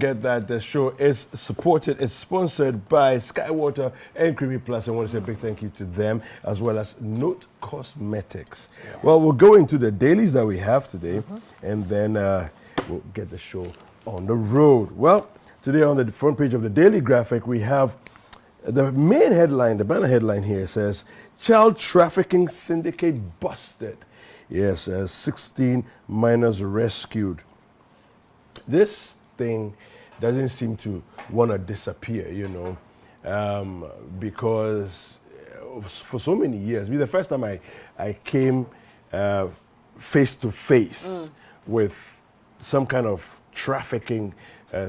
forget that the show is sponsored by Skywater and Creamy Plus. I want to say a big thank you to them, as well as Note Cosmetics. Yeah. Well, we'll go into the dailies that we have today, and then we'll get the show on the road. Well, today on the front page of the Daily Graphic, we have the main headline, the banner headline here says, Child Trafficking Syndicate Busted. Yes, 16 minors rescued. This thing doesn't seem to want to disappear, you know, because for so many years, the first time I came face to face with some kind of trafficking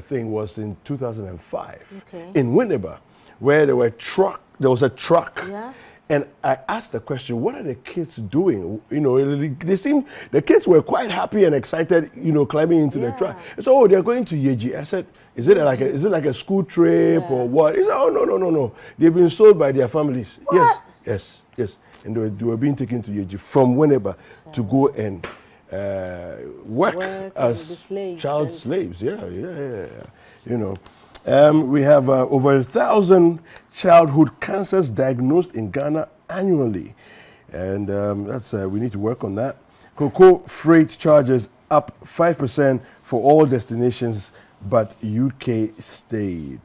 thing was in 2005 in Winneba, where there was a truck. Yeah. And I asked the question, what are the kids doing? You know, the kids were quite happy and excited, you know, climbing into the truck. So, oh, they're going to Yeji. I said, is it like a school trip or what? He said, oh, no. They've been sold by their families. What? Yes. And they were being taken to Yeji from Winneba to go and work as child slaves. Yeah. You know. We have over 1,000 childhood cancers diagnosed in Ghana annually. And that's we need to work on that. Cocoa freight charges up 5% for all destinations, but UK stayed.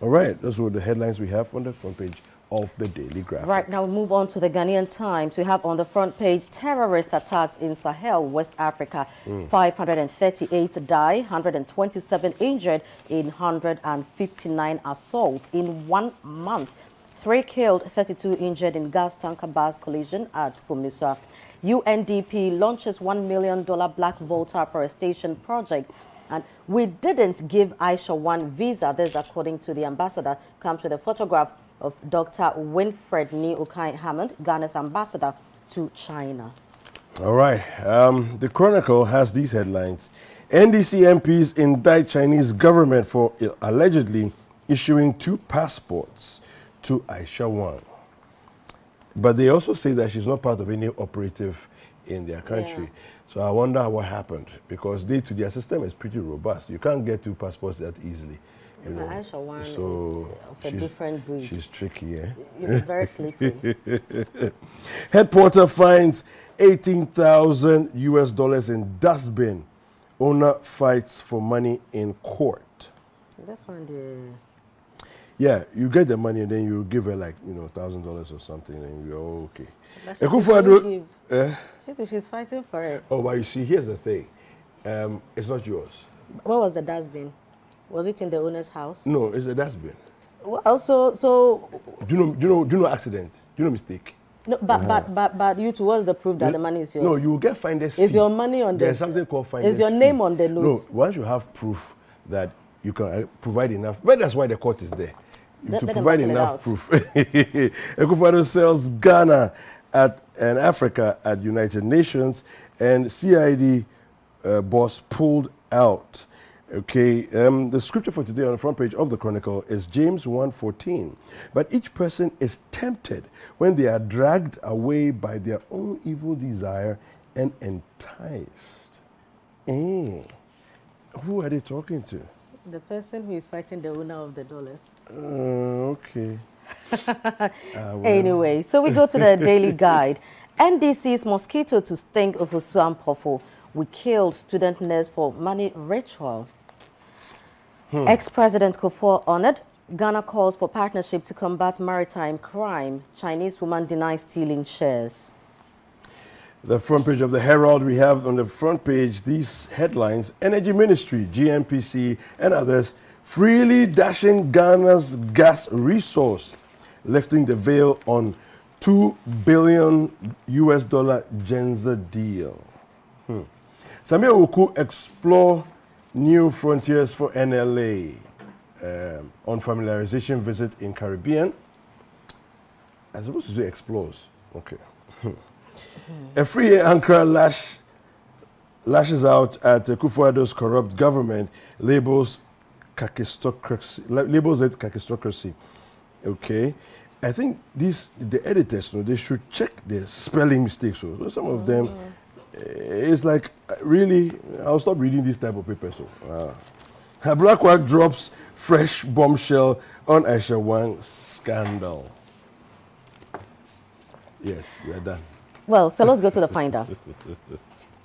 All right, those were the headlines we have on the front page of the Daily Graphic. Right, now we move on to the Ghanaian Times. We have on the front page, terrorist attacks in Sahel, West Africa. 538 die, 127 injured in 159 assaults in 1 month. 3 killed, 32 injured in gas tanker bus collision at Fumisa. UNDP launches $1 million Black Volta afforestation project. And we didn't give Aisha one visa. This, according to the ambassador, comes with a photograph of Dr. Winfred Ni Okai Hammond, Ghana's ambassador to China. All right. The Chronicle has these headlines. NDC MPs indict Chinese government for allegedly issuing 2 passports to Aisha Wang. But they also say that she's not part of any operative in their country. Yeah. So I wonder what happened, because their system is pretty robust. You can't get 2 passports that easily. You know, Aisha Wang is of a different breed. She's tricky, eh? You're very sleepy. Headquarter finds $18,000 in dustbin. Owner fights for money in court. That's one Yeah, you get the money and then you give her like, you know, $1,000 or something, and you're okay. She's fighting for it. Oh, but you see, here's the thing. It's not yours. What was the dustbin? Was it in the owner's house? No, it's a dustbin. Well, so do you know accident? Do you know mistake? No, but you towards the proof that the money is yours. No, you will get finder's fee. Is your money on There's something called finder's fee. Is your name on the note? No, once you have proof that you can provide enough, but that's why the court is there. To provide enough proof. Akufo-Addo sells Ghana and Africa at United Nations, and CID boss pulled out. Okay, the scripture for today on the front page of the Chronicle is James 1:14. But each person is tempted when they are dragged away by their own evil desire and enticed. Who are they talking to? The person who is fighting the owner of the dollars. Okay. Well. Anyway, so we go to the Daily Guide. NDC's mosquito to sting of Usuampofo. We killed student nurse for money ritual. Ex-President Kufuor honored. Ghana calls for partnership to combat maritime crime. Chinese woman denies stealing shares. The front page of the Herald, we have on the front page these headlines: Energy Ministry, GNPC, and others freely dashing Ghana's gas resource, lifting the veil on $2 billion Genza deal. Samia Oku explore new frontiers for NLA on familiarization visit in Caribbean. I'm supposed to say explores. Okay. A free Ankara lashes out at Akufo-Addo's corrupt government, labels it kakistocracy. Okay. I think the editors, they should check the spelling mistakes. So some of them, it's like, really, I'll stop reading this type of papers. BlackRock drops fresh bombshell on Aisha Wang scandal. Yes, we are done. Well, so let's go to the finder.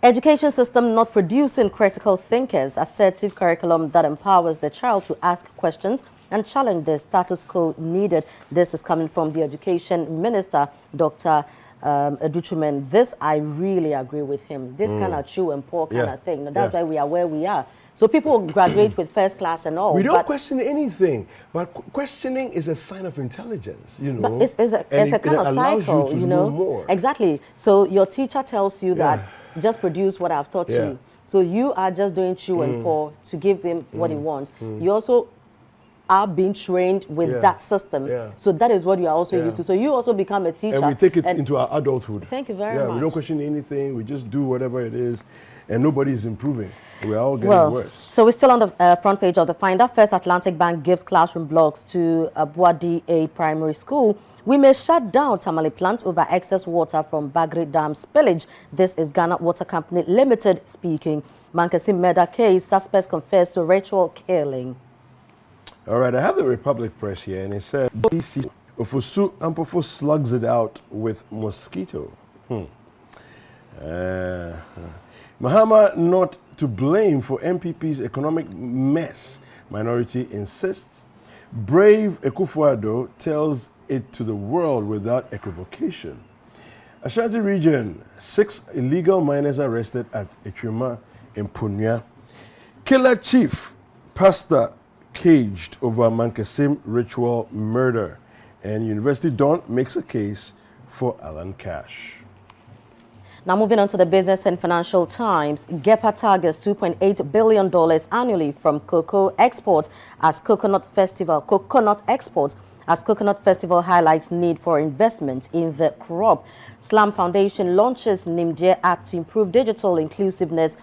Education system not producing critical thinkers, assertive curriculum that empowers the child to ask questions and challenge the status quo needed. This is coming from the Education Minister, Dr. Educhumen. This, I really agree with him. This kind of chew and pour kind of thing. That's why we are where we are. So people graduate with first class and all. We don't question anything, but questioning is a sign of intelligence, you know. But it's a kind of cycle, you know. More. Exactly. So your teacher tells you that just produce what I've taught you. So you are just doing chew and pour to give him what he wants. You also are being trained with that system. So that is what you are also used to. So you also become a teacher. And we take it into our adulthood. Thank you very much. We don't question anything. We just do whatever it is, and nobody is improving. We're all getting worse. So we're still on the front page of the Finder. First Atlantic Bank gives classroom blocks to Abuadi A Primary School. We may shut down Tamale plant over excess water from Bagri Dam spillage. This is Ghana Water Company Limited speaking. Mankasim murder case, suspects confess to ritual killing. All right, I have the Republic Press here, and it says, Ofusu Ampofo slugs it out with mosquito. Mahama not to blame for MPP's economic mess, minority insists. Brave Ekufuado tells it to the world without equivocation. Ashanti region, 6 illegal miners arrested at Ekwima in Punya. Killer chief, pastor caged over Mankasim ritual murder. And University Don makes a case for Alan Cash. Now moving on to the Business and Financial Times, GEPA targets $2.8 billion annually from cocoa exports as Coconut Festival highlights need for investment in the crop. Slam Foundation launches Nimje app to improve digital inclusiveness.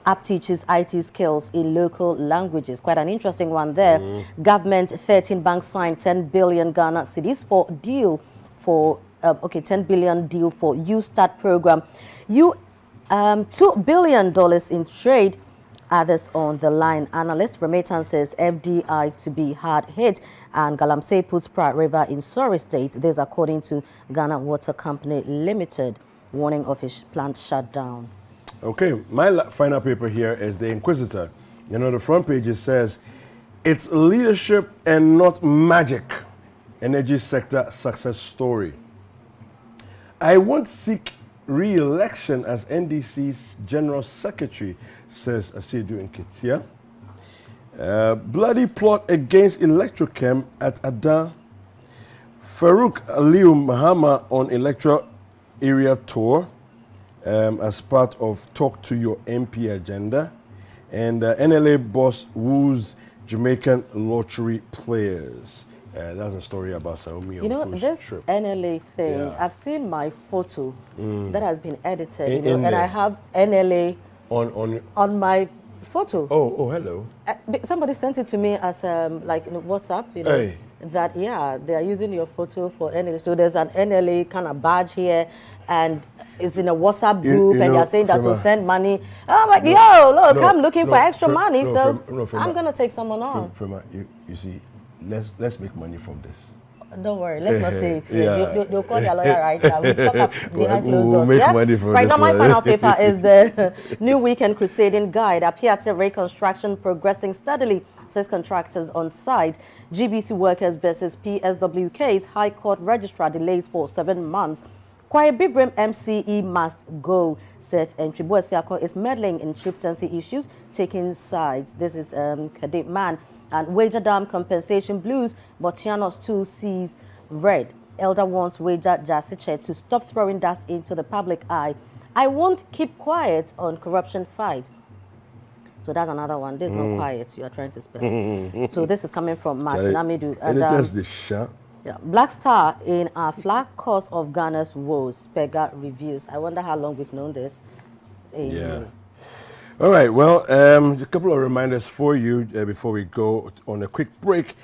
App teaches IT skills in local languages. Quite an interesting one there. Government 13 banks signed 10 billion Ghana cedis for deal for 10 billion deal for U-Start program. $2 billion in trade. Others on the line. Analyst remittances FDI to be hard hit, and Galamsey puts Pratt River in sorry state. This according to Ghana Water Company Limited, warning of its plant shutdown. Okay, my final paper here is the Inquisitor. You know, the front page it says, it's leadership and not magic. Energy sector success story. I won't seek re-election as NDC's General Secretary, says Asiedu Nketia. Bloody plot against Electrochem at Ada. Farouk Aliu Mahama on electoral area tour as part of Talk to Your MP agenda. And NLA boss woos Jamaican lottery players. That's a story about Saomi. You know, this trip. NLA thing, I've seen my photo that has been edited, and I have NLA on my photo. Oh, hello. Somebody sent it to me as like WhatsApp, you know, that, they are using your photo for NLA. So there's an NLA kind of badge here, and it's in a WhatsApp group, and they're saying that will send money. I'm like, I'm looking for extra money, I'm going to take someone on. You see, let's make money from this. Don't worry, let's not say it here. They'll call their lawyer right now. We'll talk up behind closed doors. Make money from right this now, my final paper is the New Weekend Crusading Guide. Apiate reconstruction progressing steadily, says contractors on site. GBC workers versus PSW case. High Court registrar delays for 7 months. Kwaye Bibrim MCE must go. Seth Ntribu Esiako is meddling in chieftaincy issues, taking sides. This is Cadet Man. And Wager Dam compensation blues, Botianos 2 sees red. Elder wants Wager Jasiche to stop throwing dust into the public eye. I won't keep quiet on corruption fight. So that's another one. There's no quiet you are trying to spell. So this is coming from Martin Amidu. And, Black Star in a flat cause of Ghana's woes. Pega reviews. I wonder how long we've known this. All right, well, a couple of reminders for you before we go on a quick break.